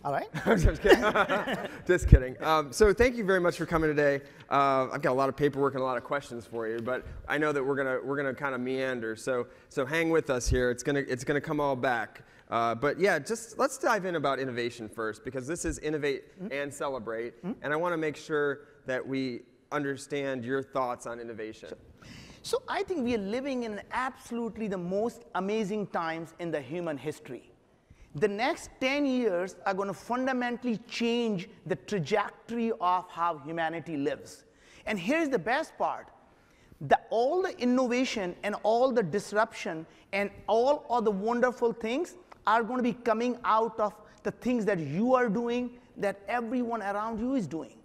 All right. Just kidding. Just kidding. So thank you very much for coming today. I've got a lot of paperwork and a lot of questions for you, but I know that we're gonna kind of meander. So hang with us here. It's gonna come all back. But yeah, just let's dive in about innovation first, because this is Innovate and Celebrate, and I want to make sure that we understand your thoughts on innovation. Sure. So I think we are living in absolutely the most amazing times in the human history. The next 10 years are going to fundamentally change the trajectory of how humanity lives. And here's the best part. All the innovation and all the disruption and all of the wonderful things are going to be coming out of the things that you are doing, that everyone around you is doing.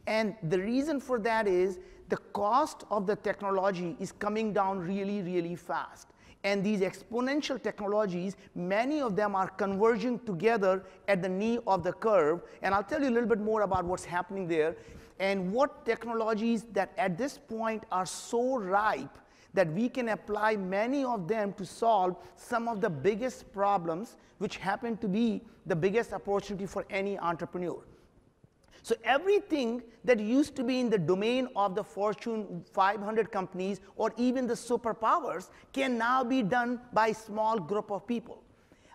And the reason for that is the cost of the technology is coming down really, really fast. And these exponential technologies, many of them are converging together at the knee of the curve. And I'll tell you a little bit more about what's happening there and what technologies that at this point are so ripe that we can apply many of them to solve some of the biggest problems, which happen to be the biggest opportunity for any entrepreneur. So everything that used to be in the domain of the Fortune 500 companies or even the superpowers can now be done by a small group of people.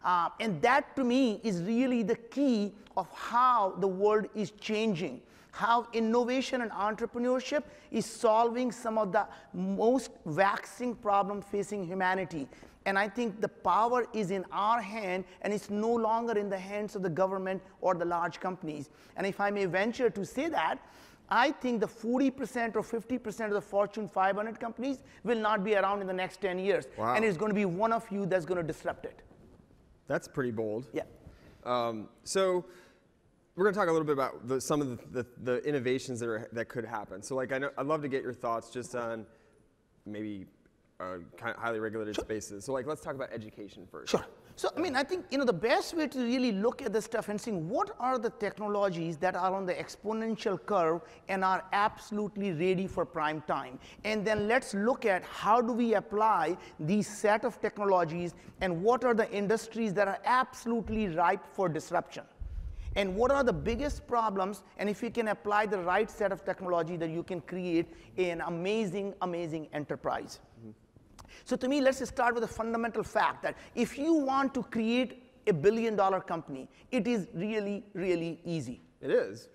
And that, to me, is really the key of how the world is changing, how innovation and entrepreneurship is solving some of the most vexing problems facing humanity. And I think the power is in our hand, and it's no longer in the hands of the government or the large companies. And if I may venture to say that, I think the 40% or 50% of the Fortune 500 companies will not be around in the next 10 years. Wow. And it's going to be one of you that's going to disrupt it. That's pretty bold. Yeah. So we're going to talk a little bit about some of the innovations that could happen. So like, I'd love to get your thoughts just on maybe kind of highly regulated spaces. So like, let's talk about education first. Sure. So I mean, I think the best way to really look at this stuff and seeing what are the technologies that are on the exponential curve and are absolutely ready for prime time. And then let's look at how do we apply these set of technologies and what are the industries that are absolutely ripe for disruption. And what are the biggest problems, and if you can apply the right set of technology, that you can create an amazing, amazing enterprise. So to me, let's just start with a fundamental fact that if you want to create a billion-dollar company, it is really, really easy. It is.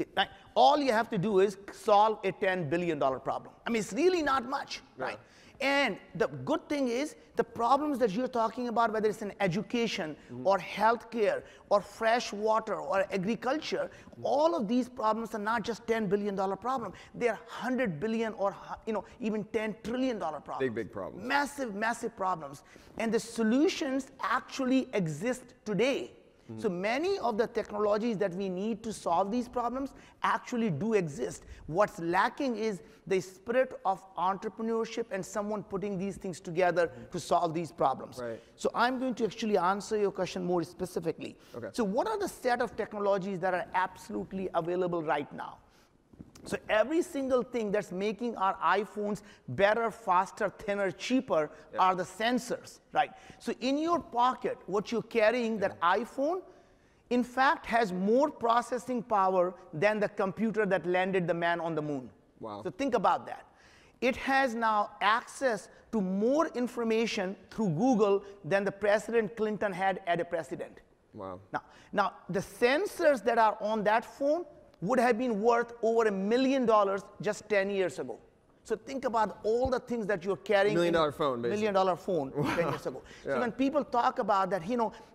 All you have to do is solve a $10 billion problem. I mean, it's really not much, right? And the good thing is, the problems that you're talking about, whether it's in education or healthcare or fresh water or agriculture, all of these problems are not just $10 billion problems. They're $100 billion or even $10 trillion problems. Big, big problems. Massive, massive problems. And the solutions actually exist today. So many of the technologies that we need to solve these problems actually do exist. What's lacking is the spirit of entrepreneurship and someone putting these things together to solve these problems. Right. So I'm going to actually answer your question more specifically. Okay. So what are the set of technologies that are absolutely available right now? So every single thing that's making our iPhones better, faster, thinner, cheaper are the sensors, right? So in your pocket, what you're carrying, that iPhone, in fact, has more processing power than the computer that landed the man on the moon. Wow. So think about that. It has now access to more information through Google than the President Clinton had as a president. Wow. Now, the sensors that are on that phone would have been worth over $1 million just 10 years ago. So think about all the things that you're carrying. $1 million phone, basically. $1 million phone 10 years ago. So when people talk about that,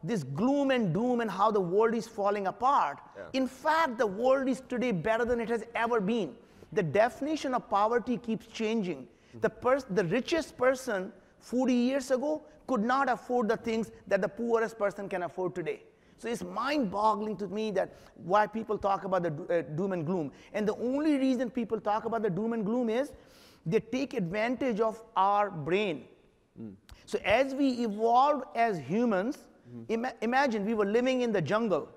this gloom and doom and how the world is falling apart, in fact, the world is today better than it has ever been. The definition of poverty keeps changing. The richest person 40 years ago could not afford the things that the poorest person can afford today. So it's mind-boggling to me that why people talk about the doom and gloom. And the only reason people talk about the doom and gloom is they take advantage of our brain. So as we evolved as humans, imagine we were living in the jungle.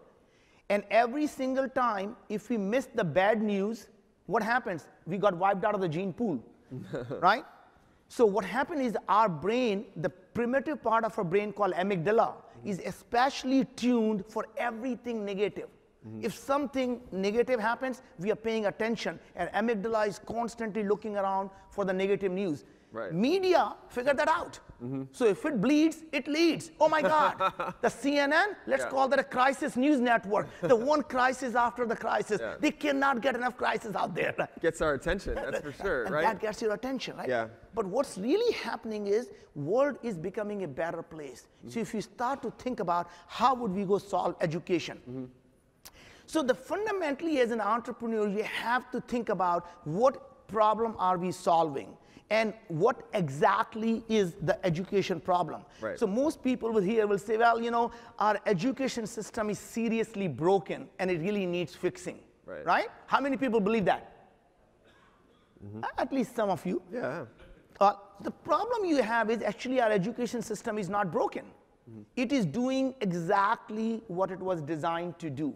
And every single time, if we missed the bad news, what happens? We got wiped out of the gene pool, right? So what happened is our brain, the primitive part of our brain called amygdala, is especially tuned for everything negative. If something negative happens, we are paying attention, and amygdala is constantly looking around for the negative news. Right. Media figured that out. So if it bleeds, it leads. Oh my God. The CNN, let's call that a crisis news network. The one crisis after the crisis. Yeah. They cannot get enough crisis out there. Gets our attention, that's for sure, And right? that gets your attention, right? Yeah. But what's really happening is world is becoming a better place. So if you start to think about how would we go solve education. So fundamentally as an entrepreneur, you have to think about what problem are we solving and what exactly is the education problem. Right. So most people here will say, well, you know, our education system is seriously broken and it really needs fixing, right? How many people believe that? At least some of you. Yeah. The problem you have is actually our education system is not broken. It is doing exactly what it was designed to do.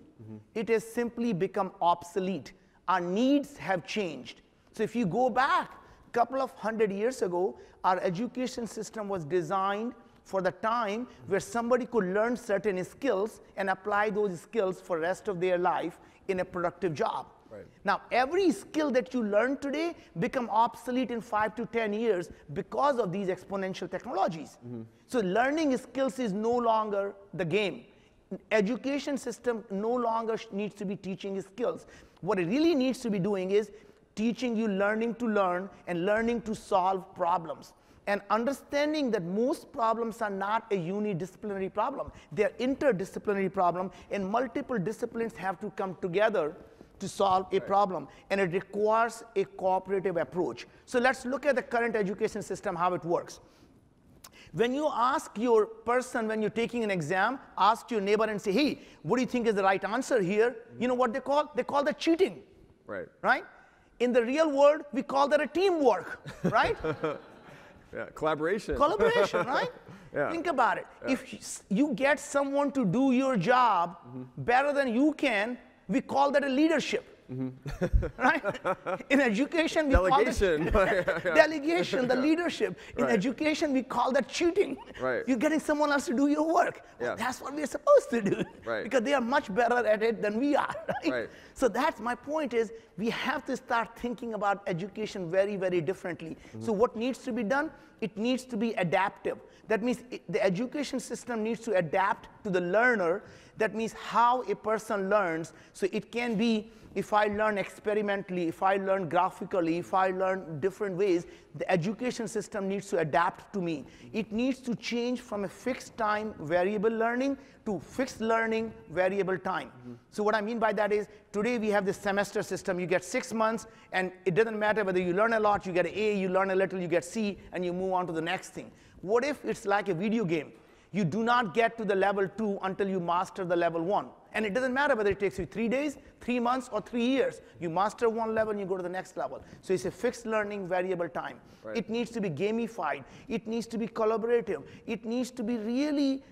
It has simply become obsolete. Our needs have changed. So if you go back a couple of 100 years ago, our education system was designed for the time where somebody could learn certain skills and apply those skills for the rest of their life in a productive job. Right. Now, every skill that you learn today become obsolete in 5 to 10 years because of these exponential technologies. So learning skills is no longer the game. Education system no longer needs to be teaching skills. What it really needs to be doing is teaching you learning to learn and learning to solve problems. And understanding that most problems are not a unidisciplinary problem. They're interdisciplinary problem, and multiple disciplines have to come together to solve a problem, and it requires a cooperative approach. So let's look at the current education system, how it works. When you ask your person, when you're taking an exam, ask your neighbor and say, hey, what do you think is the right answer here? You know what they call? They call that cheating. Right? In the real world, we call that a teamwork, right? Yeah, collaboration. Collaboration, right? Yeah. Think about it. Yeah. If you get someone to do your job better than you can, we call that a leadership. Right? In education, we delegation. call it delegation, the leadership. In education, we call that cheating. You're getting someone else to do your work. Well, that's what we're supposed to do. Because they are much better at it than we are. So that's my point is we have to start thinking about education very, very differently. So what needs to be done? It needs to be adaptive. That means the education system needs to adapt to the learner. That means how a person learns. So it can be if I learn experimentally, if I learn graphically, if I learn different ways, the education system needs to adapt to me. It needs to change from a fixed time variable learning to fixed learning variable time. So what I mean by that is today we have this semester system. You get 6 months, and it doesn't matter whether you learn a lot, you get an A, you learn a little, you get C, and you move on to the next thing. What if it's like a video game? You do not get to the level 2 until you master the level 1. And it doesn't matter whether it takes you 3 days, 3 months, or 3 years. You master one level and you go to the next level. So it's a fixed learning variable time. It needs to be gamified. It needs to be collaborative. It needs to be really,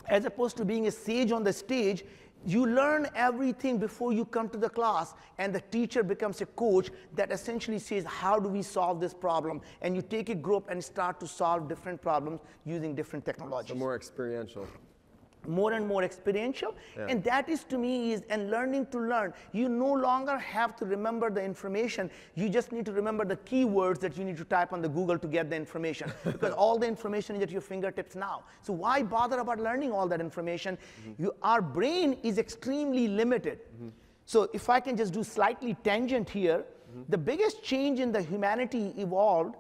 as opposed to being a sage on the stage, you learn everything before you come to the class, and the teacher becomes a coach that essentially says, how do we solve this problem? And you take a group and start to solve different problems using different technologies. So more experiential. More and more experiential, and that is to me is and learning to learn. You no longer have to remember the information. You just need to remember the keywords that you need to type on the Google to get the information, because all the information is at your fingertips now. So why bother about learning all that information? Our brain is extremely limited. So if I can just do slightly tangent here, the biggest change in the humanity evolved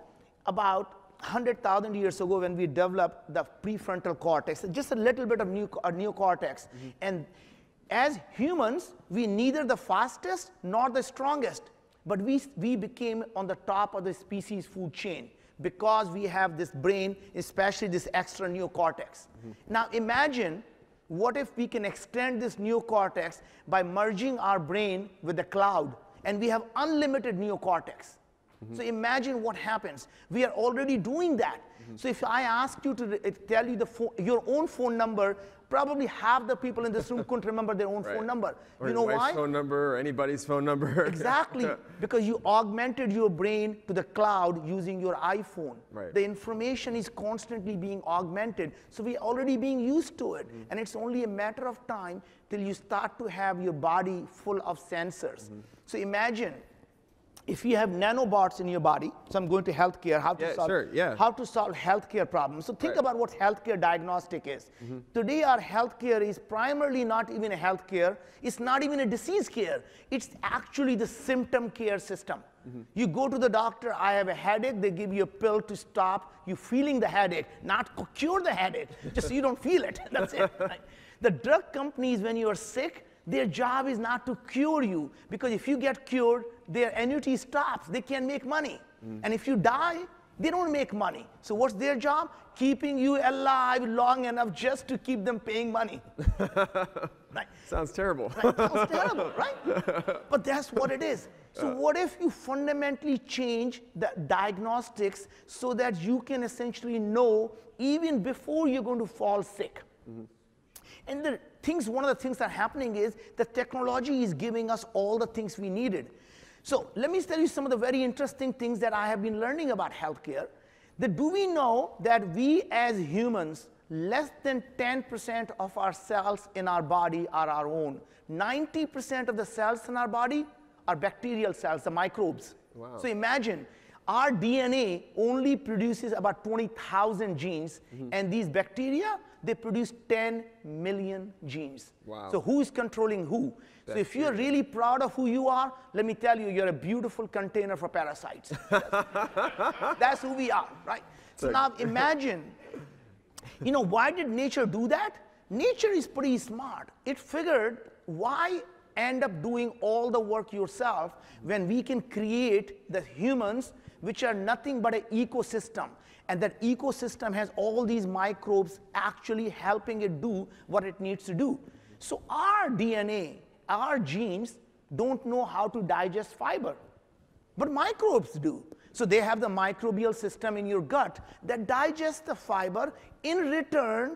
about 100,000 years ago when we developed the prefrontal cortex, just a little bit of neocortex. And as humans, we neither the fastest nor the strongest, but we became on the top of the species food chain because we have this brain, especially this extra neocortex. Now imagine what if we can extend this neocortex by merging our brain with the cloud, and we have unlimited neocortex. So imagine what happens. We are already doing that. So if I ask you to tell you your own phone number, probably half the people in this room couldn't remember their own phone number. Or you know your wife's why? phone number or anybody's phone number. Exactly, because you augmented your brain to the cloud using your iPhone. Right. The information is constantly being augmented, so we're already being used to it. And it's only a matter of time till you start to have your body full of sensors. So imagine, if you have nanobots in your body, so I'm going to healthcare, how to solve healthcare problems. So think about what healthcare diagnostic is. Today our healthcare is primarily not even a healthcare, it's not even a disease care, it's actually the symptom care system. You go to the doctor, I have a headache, they give you a pill to stop you feeling the headache, not cure the headache, just so you don't feel it, that's it. Right? The drug companies, when you are sick, their job is not to cure you, because if you get cured, their annuity stops, they can't make money. And if you die, they don't make money. So what's their job? Keeping you alive long enough just to keep them paying money. Right? Sounds terrible. Right? Sounds terrible, right? But that's what it is. So what if you fundamentally change the diagnostics so that you can essentially know even before you're going to fall sick? And one of the things that are happening is the technology is giving us all the things we needed. So let me tell you some of the very interesting things that I have been learning about healthcare. Do we know that we as humans, less than 10% of our cells in our body are our own. 90% of the cells in our body are bacterial cells, the microbes. Wow. So imagine, our DNA only produces about 20,000 genes, and these bacteria, they produce 10 million genes. Wow. So who is controlling who? So if you're really proud of who you are, let me tell you, you're a beautiful container for parasites. That's who we are, right? So now imagine, why did nature do that? Nature is pretty smart. It figured, why end up doing all the work yourself when we can create the humans, which are nothing but an ecosystem. And that ecosystem has all these microbes actually helping it do what it needs to do. So our DNA, our genes, don't know how to digest fiber, but microbes do. So they have the microbial system in your gut that digests the fiber. In return,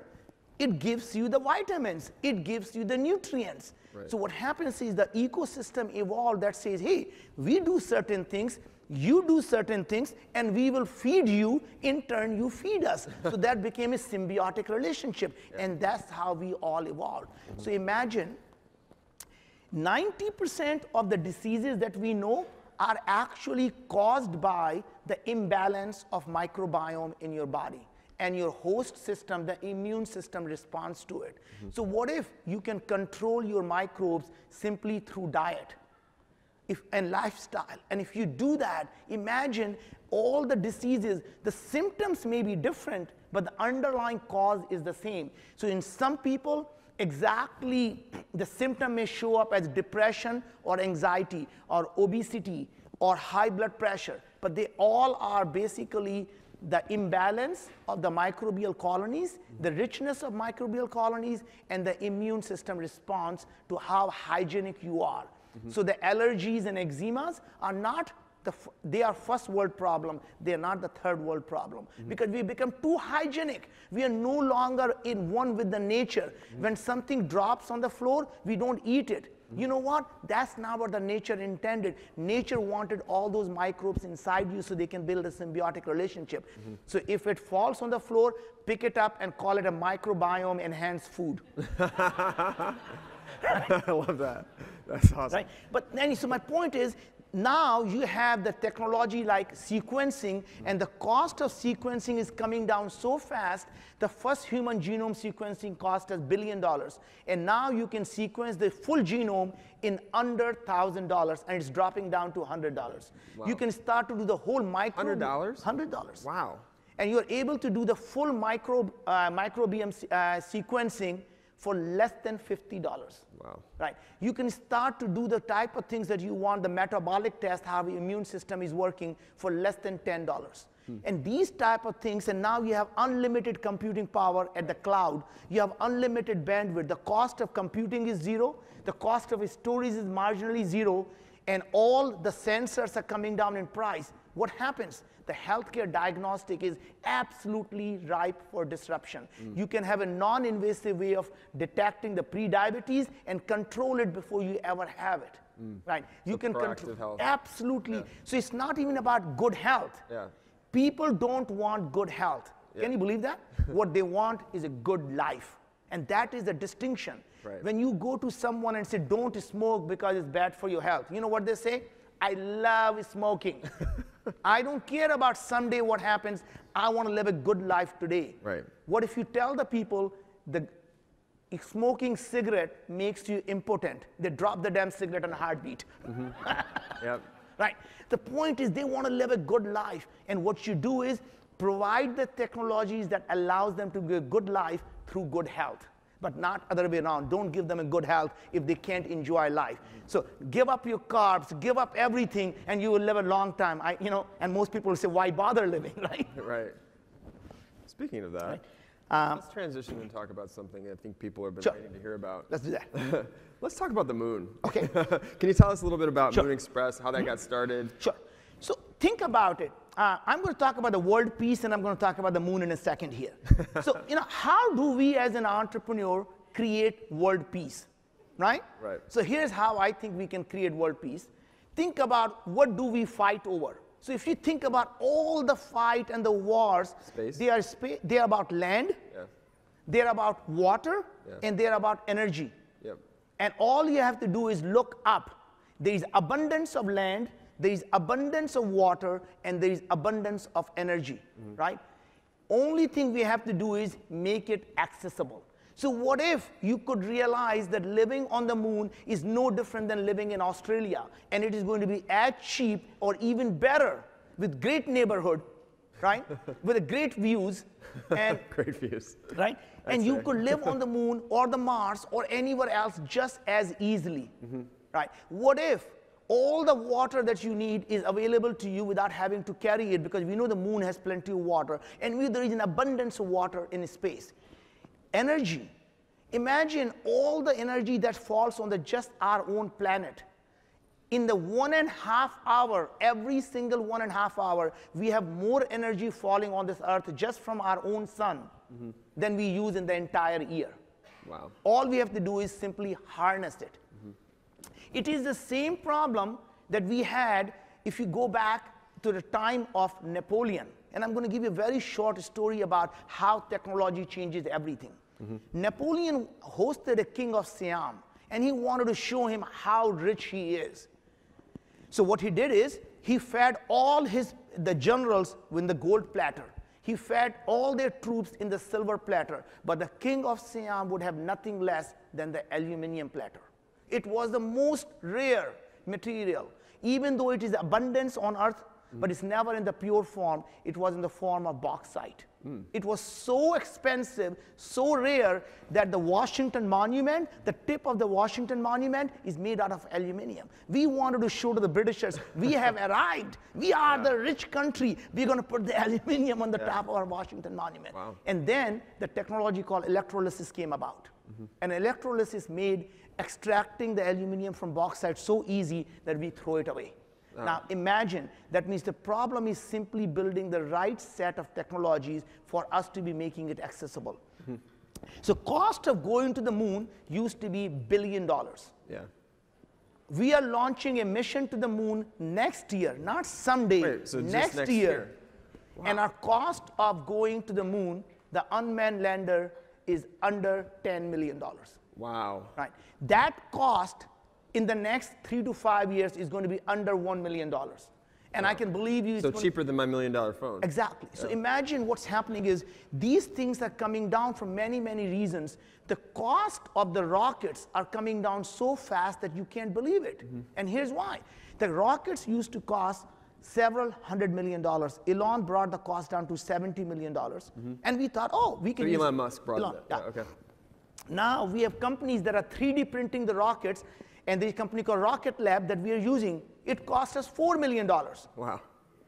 it gives you the vitamins, it gives you the nutrients. Right. So what happens is the ecosystem evolved that says, hey, we do certain things, you do certain things, and we will feed you, in turn you feed us. So that became a symbiotic relationship, and that's how we all evolved. So imagine, 90% of the diseases that we know are actually caused by the imbalance of microbiome in your body. And your host system, the immune system, responds to it. So what if you can control your microbes simply through diet and lifestyle? And if you do that, imagine all the diseases, the symptoms may be different, but the underlying cause is the same. So in some people, exactly the symptom may show up as depression or anxiety or obesity or high blood pressure, but they all are basically the imbalance of the microbial colonies, the richness of microbial colonies, and the immune system response to how hygienic you are. So the allergies and eczemas are not, they are first world problem, they are not the third world problem. Because we become too hygienic. We are no longer in one with the nature. When something drops on the floor, we don't eat it. You know what? That's not what the nature intended. Nature wanted all those microbes inside you so they can build a symbiotic relationship. So if it falls on the floor, pick it up and call it a microbiome enhanced food. I love that. That's awesome. Right? But then, so my point is, now you have the technology like sequencing, and the cost of sequencing is coming down so fast. The first human genome sequencing cost us $1 billion. And now you can sequence the full genome in under $1,000, and it's dropping down to $100. Wow. You can start to do the whole microbe. $100? $100. Wow. And you're able to do the full microbiome sequencing for less than $50. Wow. Right? You can start to do the type of things that you want, the metabolic test, how the immune system is working, for less than $10. And these type of things, and now you have unlimited computing power at the cloud. You have unlimited bandwidth. The cost of computing is zero. The cost of storage is marginally zero. And all the sensors are coming down in price. What happens? the healthcare diagnostic is absolutely ripe for disruption. You can have a non-invasive way of detecting the pre-diabetes and control it before you ever have it. Right? You can control health. absolutely. Yeah. So it's not even about good health. Yeah. People don't want good health. Yeah. Can you believe that? What they want is a good life. And that is the distinction. Right. When you go to someone and say, don't smoke because it's bad for your health, you know what they say? I love smoking. I don't care about someday what happens. I want to live a good life today. Right. What if you tell the people the smoking cigarette makes you impotent? They drop the damn cigarette on a heartbeat. Yep. Right? The point is they want to live a good life. And what you do is provide the technologies that allows them to live a good life through good health. But not other way around. Don't give them a good health if they can't enjoy life. So give up your carbs, give up everything, and you will live a long time. And most people will say, why bother living, right? Right. Speaking of that, Right. let's transition and talk about something I think people have been Sure. waiting to hear about. Let's do that. Let's talk about the moon. Okay. Can you tell us a little bit about Sure. Moon Express, how that got started? Sure. So think about it. I'm going to talk about the world peace, and I'm going to talk about the moon in a second here. So, how do we as an entrepreneur create world peace, right? Right. So here's how I think we can create world peace. Think about what do we fight over. So if you think about all the fight and the wars, Space. they are about land, Yeah. they're about water, Yeah. and they're about energy. Yep. And all you have to do is look up. There is abundance of land, there is abundance of water, and there is abundance of energy, right? Only thing we have to do is make it accessible. So what if you could realize that living on the moon is no different than living in Australia, and it is going to be as cheap or even better with great neighborhood, right? With great views, and Great views. right? And That's you right. could live on the moon or the Mars or anywhere else just as easily, right? What if all the water that you need is available to you without having to carry it, because we know the moon has plenty of water, and there is an abundance of water in space. Energy. Imagine all the energy that falls on just our own planet. In the 1.5 hour, every single 1.5 hour, we have more energy falling on this earth just from our own sun than we use in the entire year. Wow. All we have to do is simply harness it. It is the same problem that we had if you go back to the time of Napoleon. And I'm going to give you a very short story about how technology changes everything. Napoleon hosted a king of Siam, and he wanted to show him how rich he is. So what he did is, he fed all the generals with the gold platter. He fed all their troops in the silver platter. But the king of Siam would have nothing less than the aluminum platter. It was the most rare material. Even though it is abundance on earth, but it's never in the pure form, it was in the form of bauxite. It was so expensive, so rare, that the Washington Monument, the tip of the Washington Monument, is made out of aluminum. We wanted to show to the Britishers, we have arrived. We are the rich country. We're going to put the aluminum on the top of our Washington Monument. Wow. And then the technology called electrolysis came about. And electrolysis made extracting the aluminum from bauxite so easy that we throw it away. Now imagine, that means the problem is simply building the right set of technologies for us to be making it accessible. So cost of going to the moon used to be $1 billion. Yeah. We are launching a mission to the moon next year, not someday, Wait, so just next next year. year. Wow. And our cost of going to the moon, the unmanned lander, is under $10 million. Wow. Right. That cost in the next 3 to 5 years is going to be under $1 million. And I can believe you. So cheaper than my $1 million phone. Exactly. So imagine what's happening is these things are coming down for many, many reasons. The cost of the rockets are coming down so fast that you can't believe it. And here's why. The rockets used to cost several $100 million. Elon brought the cost down to $70 million. And we thought, oh, we can So use Elon Musk brought Elon, it. yeah. Okay. Now we have companies that are 3D printing the rockets, and there's a company called Rocket Lab that we are using. It cost us $4 million. Wow.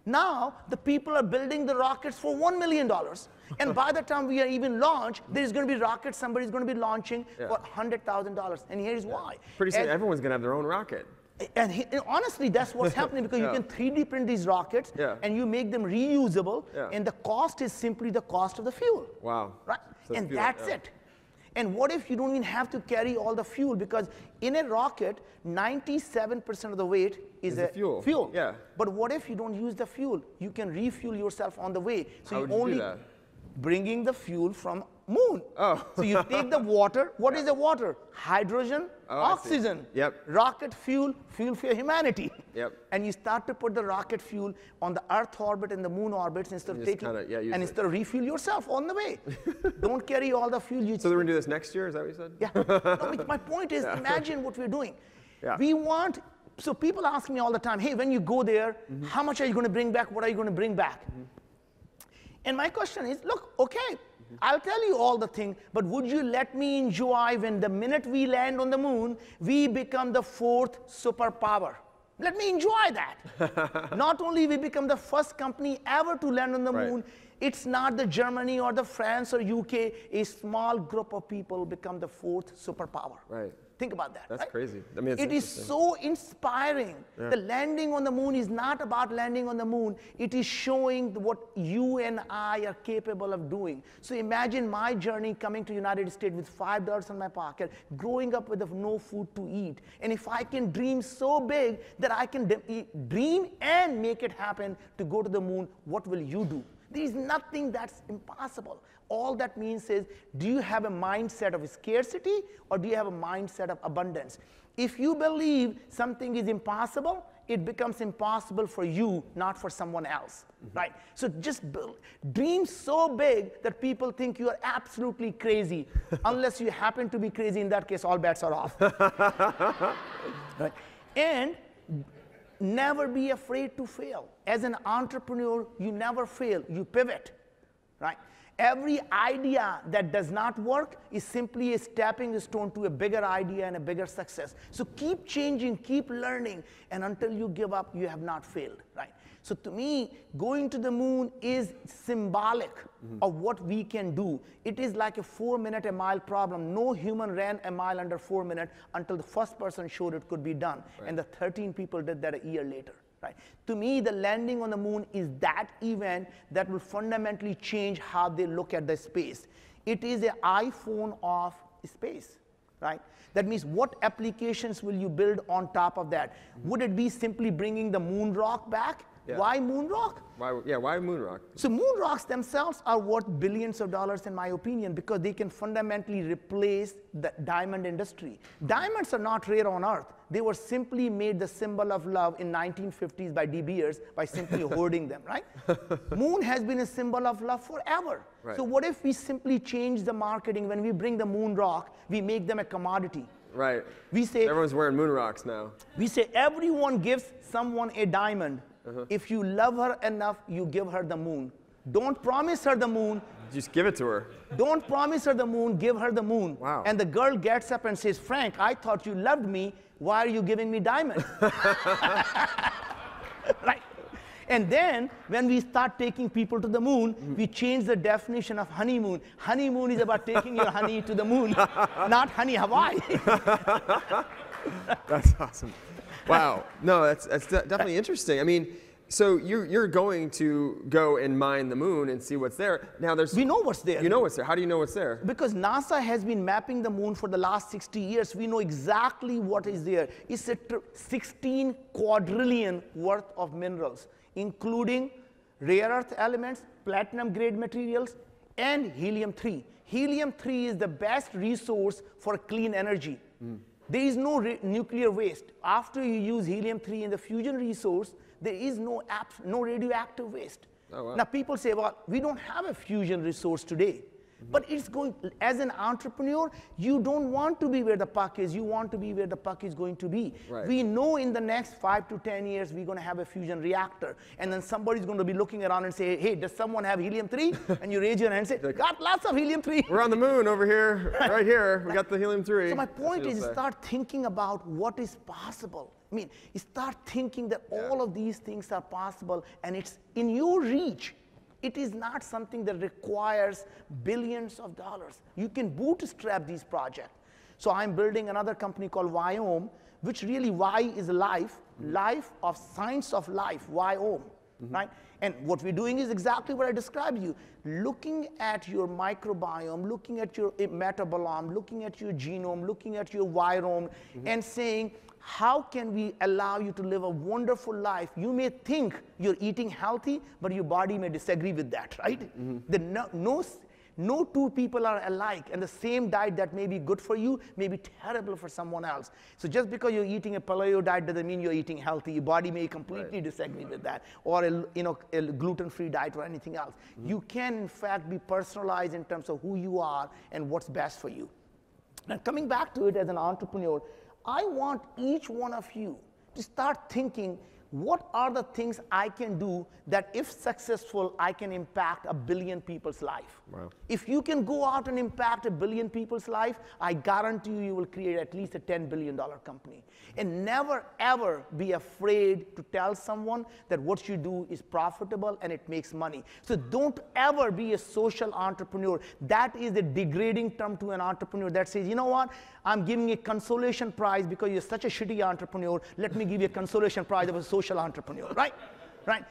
Now the people are building the rockets for $1 million. And by the time we are even launched, there's going to be rockets somebody's going to be launching for $100,000. And here's why. Pretty soon everyone's going to have their own rocket. And honestly, that's what's happening, because you can 3D print these rockets and you make them reusable, and the cost is simply the cost of the fuel. Wow. Right? So And fuel, that's it. And what if you don't even have to carry all the fuel? Because in a rocket, 97% of the weight is the fuel. Yeah. But what if you don't use the fuel? You can refuel yourself on the way. So How you would you only do that? bringing the fuel from moon. Oh. So you take the water. What is the water? Hydrogen, oxygen. Yep. Rocket fuel, fuel for humanity. Yep. And you start to put the rocket fuel on the Earth orbit and the moon orbits instead of taking, instead of refuel yourself on the way. Don't carry all the fuel. So we're going to do this next year? Is that what you said? Yeah. No, my point is, imagine what we're doing. Yeah. We want, so people ask me all the time, hey, when you go there, how much are you going to bring back? What are you going to bring back? And my question is, look, okay, I'll tell you all the things, but would you let me enjoy when the minute we land on the moon, we become the 4th superpower? Let me enjoy that. Not only we become the first company ever to land on the moon, it's not the Germany or the France or UK, a small group of people become the 4th superpower. Right. Think about that. That's crazy. I mean, it is so inspiring. The landing on the moon is not about landing on the moon. It is showing what you and I are capable of doing. So imagine my journey coming to the United States with $5 in my pocket, growing up with no food to eat. And if I can dream so big that I can dream and make it happen to go to the moon, what will you do? There is nothing that's impossible. All that means is, do you have a mindset of scarcity or do you have a mindset of abundance? If you believe something is impossible, it becomes impossible for you, not for someone else, right? So just dream so big that people think you are absolutely crazy. Unless you happen to be crazy, in that case, all bets are off. Right? And never be afraid to fail. As an entrepreneur, you never fail, you pivot, right? Every idea that does not work is simply a stepping stone to a bigger idea and a bigger success. So keep changing, keep learning, and until you give up, you have not failed, right? So to me, going to the moon is symbolic of what we can do. It is like a 4-minute a mile problem. No human ran a mile under 4 minutes until the first person showed it could be done. Right. And the 13 people did that a year later. Right? To me, the landing on the moon is that event that will fundamentally change how they look at the space. It is an iPhone of space, right? That means what applications will you build on top of that? Would it be simply bringing the moon rock back? Yeah. Why moon rock? Why moon rock? So moon rocks themselves are worth billions of dollars in my opinion, because they can fundamentally replace the diamond industry. Diamonds are not rare on Earth. They were simply made the symbol of love in 1950s by De Beers by simply hoarding them, right? Moon has been a symbol of love forever. Right. So what if we simply change the marketing? When we bring the moon rock, we make them a commodity. Right. We say everyone's wearing moon rocks now. We say everyone gives someone a diamond. If you love her enough, you give her the moon. Don't promise her the moon. Just give it to her. Don't promise her the moon, give her the moon. Wow. And the girl gets up and says, Frank, I thought you loved me. Why are you giving me diamond? Right? And then, when we start taking people to the moon, we change the definition of honeymoon. Honeymoon is about taking your honey to the moon, not honey Hawaii. That's awesome. Wow. No, that's definitely interesting. I mean, so you're going to go and mine the moon and see what's there. Now we know what's there. You know what's there. How do you know what's there? Because NASA has been mapping the moon for the last 60 years. We know exactly what is there. It's a 16 quadrillion worth of minerals, including rare earth elements, platinum grade materials, and helium-3. Helium-3 is the best resource for clean energy. There is no nuclear waste. After you use helium-3 in the fusion resource, there is no radioactive waste. Oh, wow. Now people say, well, we don't have a fusion resource today. But it's going, as an entrepreneur, you don't want to be where the puck is. You want to be where the puck is going to be. Right. We know in the next 5 to 10 years, we're going to have a fusion reactor. And then somebody's going to be looking around and say, hey, does someone have helium-3? And you raise your hand and say, got lots of helium-3. We're on the moon over here, right here. We got the helium-3. So my point is, start thinking about what is possible. I mean, start thinking that all of these things are possible, and it's in your reach. It is not something that requires billions of dollars. You can bootstrap these projects. So I'm building another company called Vyome, which really why is life, life of science of life, Y-OM, right? And what we're doing is exactly what I described you. Looking at your microbiome, looking at your metabolome, looking at your genome, looking at your virome, and saying, how can we allow you to live a wonderful life? You may think you're eating healthy, but your body may disagree with that, right? No two people are alike, and the same diet that may be good for you may be terrible for someone else. So just because you're eating a paleo diet doesn't mean you're eating healthy. Your body may completely disagree with that, or a gluten-free diet or anything else. You can, in fact, be personalized in terms of who you are and what's best for you. Now, coming back to it as an entrepreneur, I want each one of you to start thinking, what are the things I can do that if successful, I can impact 1 billion people's life? Wow. If you can go out and impact 1 billion people's life, I guarantee you will create at least a $10 billion company. And never, ever be afraid to tell someone that what you do is profitable and it makes money. So don't ever be a social entrepreneur. That is a degrading term to an entrepreneur that says, you know what, I'm giving a consolation prize because you're such a shitty entrepreneur. Let me give you a consolation prize of a social entrepreneur, right? Right?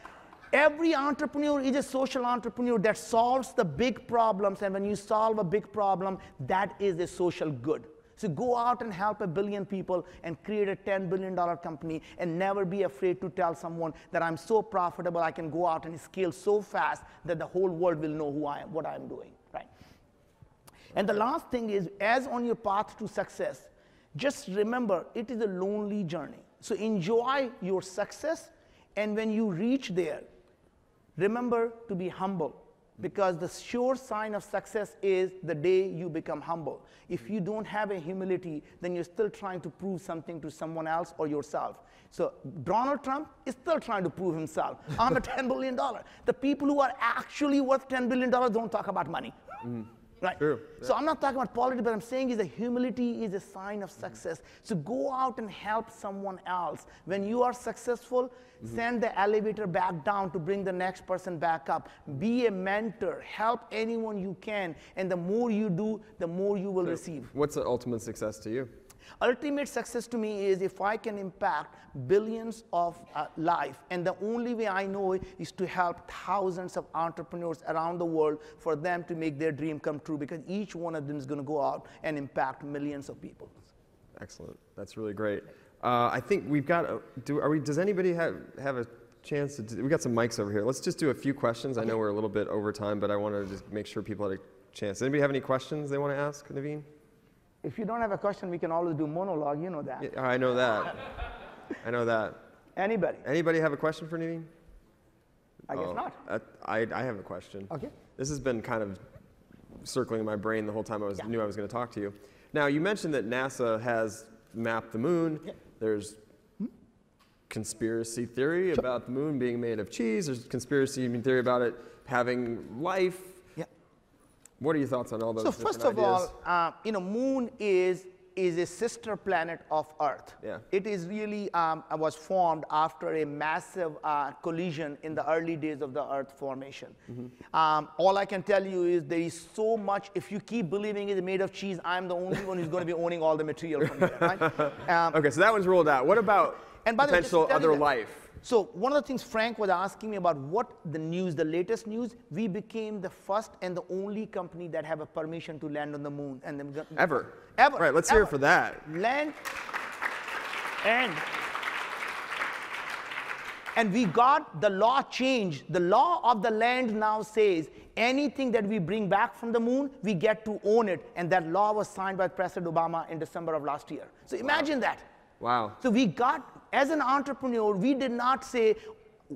Every entrepreneur is a social entrepreneur that solves the big problems, and when you solve a big problem, that is a social good. So go out and help 1 billion people and create a $10 billion company, and never be afraid to tell someone that I'm so profitable, I can go out and scale so fast that the whole world will know who I am, what I'm doing, right? And the last thing is, as on your path to success, just remember, it is a lonely journey. So enjoy your success, and when you reach there, remember to be humble, because the sure sign of success is the day you become humble. If you don't have a humility, then you're still trying to prove something to someone else or yourself. So Donald Trump is still trying to prove himself. I'm a $10 billion. The people who are actually worth $10 billion don't talk about money. Right? True. So I'm not talking about politics, but I'm saying is that humility is a sign of success. So go out and help someone else. When you are successful, send the elevator back down to bring the next person back up. Be a mentor. Help anyone you can. And the more you do, the more you will receive. What's the ultimate success to you? Ultimate success to me is if I can impact billions of lives, and the only way I know is to help thousands of entrepreneurs around the world for them to make their dream come true, because each one of them is going to go out and impact millions of people. Excellent. That's really great. I think we've got. Does anybody have a chance to? We got some mics over here. Let's just do a few questions. I know we're a little bit over time, but I want to just make sure people had a chance. Anybody have any questions they want to ask, Naveen? If you don't have a question, we can always do monologue. You know that. Yeah, I know that. I know that. Anybody? Anybody have a question for Naveen? I guess not. I have a question. Okay. This has been kind of circling in my brain the whole time knew I was going to talk to you. Now, you mentioned that NASA has mapped the moon. Yeah. There's conspiracy theory about the moon being made of cheese. There's conspiracy theory about it having life. Yeah. What are your thoughts on all those different ideas? So first of all, moon is a sister planet of Earth. Yeah. It is really was formed after a massive collision in the early days of the Earth formation. All I can tell you is there is so much. If you keep believing it's made of cheese, I'm the only one who's going to be owning all the material from there. Right? Okay, so that one's ruled out. What about potential other life? So one of the things Frank was asking me about what the latest news, we became the first and the only company that have a permission to land on the moon. And then ever. Right, let's hear it for that. Land, and we got the law changed. The law of the land now says anything that we bring back from the moon, we get to own it. And that law was signed by President Obama in December of last year. So imagine that. Wow. So we got, as an entrepreneur, we did not say,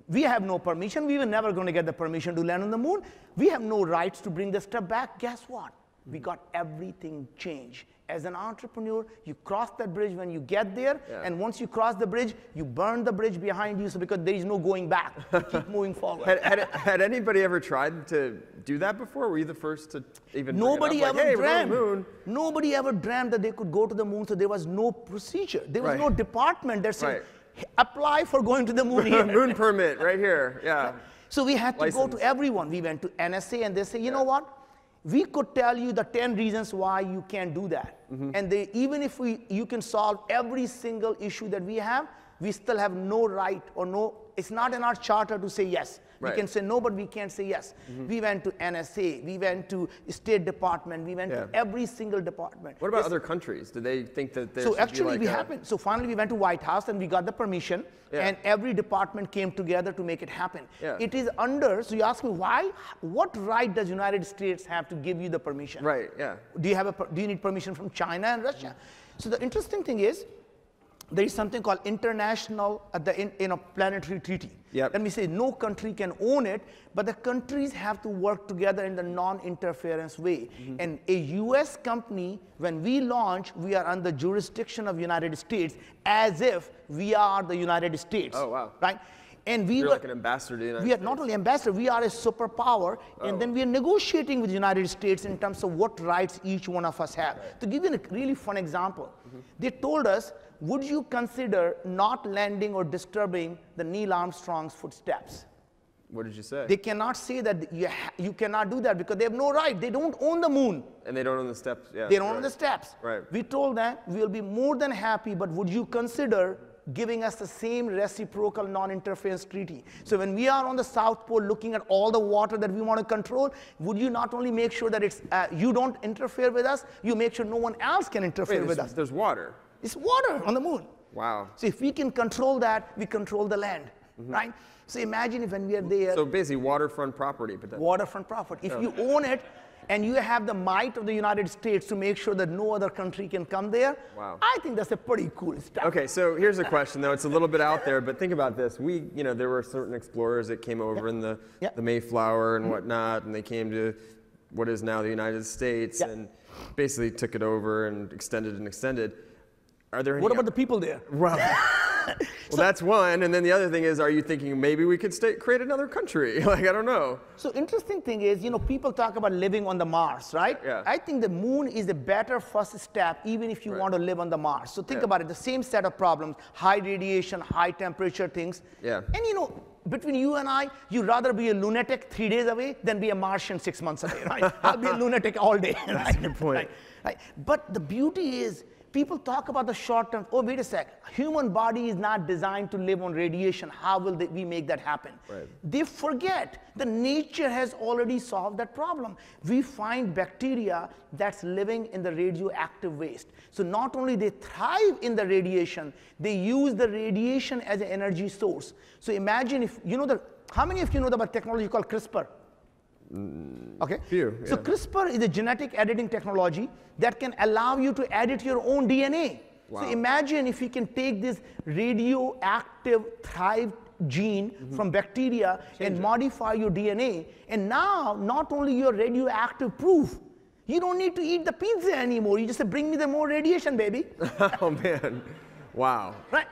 we have no permission. We were never going to get the permission to land on the moon. We have no rights to bring the stuff back. Guess what? We got everything changed. As an entrepreneur, you cross that bridge when you get there, and once you cross the bridge, you burn the bridge behind you, so because there is no going back. You keep moving forward. Had anybody ever tried to do that before? Were you the first to even Nobody ever dreamt. Hey, we're on the moon. Nobody ever dreamt that they could go to the moon, so there was no procedure. There was no department that said, apply for going to the moon here. Moon permit right here, yeah. So we had to go to everyone. We went to NSA, and they say, you know what? we could tell you the 10 reasons why you can't do that. And even if you can solve every single issue that we have, we still have no right or no, it's not in our charter to say yes. Right. We can say no, but we can't say yes. We went to NSA, we went to State Department, we went to every single department. What about other countries? Do they think that there So should actually be like so finally we went to White House and we got the permission, and every department came together to make it happen. It is under, so you ask me why, what right does United States have to give you the permission? Right, yeah. Do you need permission from China and Russia? So the interesting thing is, there is something called international planetary treaty. Let me say no country can own it, but the countries have to work together in the non-interference way. And a US company, when we launch, we are under jurisdiction of United States as if we are the United States. Oh, wow. Right? And You're like an ambassador to the United States. We are not only ambassador, we are a superpower, and then we are negotiating with the United States in terms of what rights each one of us have. To give you a really fun example, they told us, would you consider not landing or disturbing the Neil Armstrong's footsteps? What did you say? They cannot say that you cannot do that because they have no right. They don't own the moon. And they don't own the steps. Yeah, they don't own the steps. Right. We told them, we'll be more than happy, but would you consider giving us the same reciprocal non-interference treaty? So when we are on the South Pole looking at all the water that we want to control, would you not only make sure that it's, you don't interfere with us, you make sure no one else can interfere with us? There's water. It's water on the moon. Wow. So if we can control that, we control the land, right? So imagine if when we are there. So basically waterfront property. But waterfront property. If you own it, and you have the might of the United States to make sure that no other country can come there, I think that's a pretty cool stuff. Okay, so here's a question, though. It's a little bit out there, but think about this. There were certain explorers that came over in the Mayflower and whatnot, and they came to what is now the United States and basically took it over and extended and extended. Are there any What about the people there? Well, that's one, and then the other thing is, are you thinking maybe we could create another country? Like, I don't know. So interesting thing is, people talk about living on the Mars, right? Yeah. I think the moon is a better first step, even if you want to live on the Mars. So think about it, the same set of problems, high radiation, high temperature things. Yeah. And between you and I, you'd rather be a lunatic 3 days away than be a Martian 6 months away, right? I'll be a lunatic all day. That's a good point. Right? But the beauty is, people talk about the short term. Oh, wait a sec. Human body is not designed to live on radiation. How will we make that happen? Right. They forget that nature has already solved that problem. We find bacteria that's living in the radioactive waste. So not only they thrive in the radiation, they use the radiation as an energy source. So imagine if, how many of you know about technology called CRISPR? Okay. Few, So CRISPR is a genetic editing technology that can allow you to edit your own DNA. Wow. So imagine if you can take this radioactive thrive gene from bacteria and modify your DNA, and now not only you're radioactive proof, you don't need to eat the pizza anymore. You just say, bring me the more radiation, baby. Oh man, wow. Right.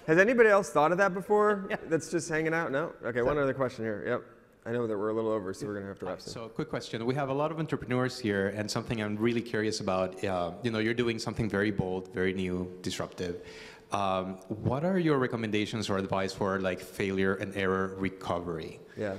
Has anybody else thought of that before? That's just hanging out? No? Okay, one other question here. Yep. I know that we're a little over, so we're going to have to wrap soon. So, quick question. We have a lot of entrepreneurs here, and something I'm really curious about. You're doing something very bold, very new, disruptive. What are your recommendations or advice for failure and error recovery? Yeah.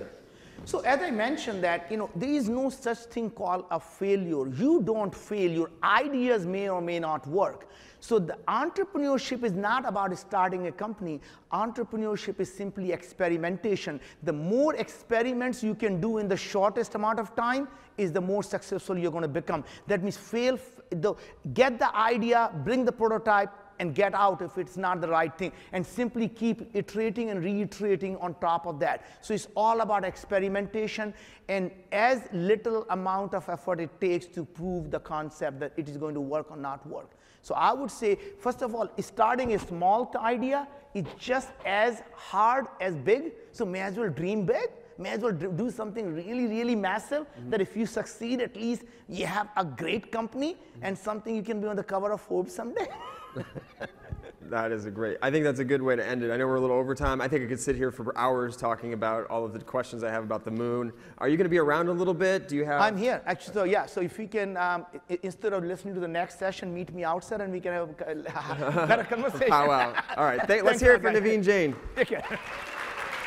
So as I mentioned that, there is no such thing called a failure. You don't fail. Your ideas may or may not work. So the entrepreneurship is not about starting a company. Entrepreneurship is simply experimentation. The more experiments you can do in the shortest amount of time is the more successful you're going to become. That means get the idea, bring the prototype, and get out if it's not the right thing, and simply keep iterating and reiterating on top of that. So it's all about experimentation and as little amount of effort it takes to prove the concept that it is going to work or not work. So I would say, first of all, starting a small idea is just as hard as big, so may as well dream big. May as well do something really, really massive that if you succeed, at least you have a great company and something you can be on the cover of Forbes someday. That is I think that's a good way to end it. I know we're a little over time. I think I could sit here for hours talking about all of the questions I have about the moon. Are you going to be around a little bit? Do you have? I'm here, actually. So yeah, so if we can, instead of listening to the next session, meet me outside and we can have a better conversation. Oh, wow. All right. Let's hear it for Naveen Jain. Take care.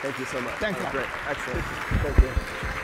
Thank you so much. Thank you. Great. Excellent. Thank you.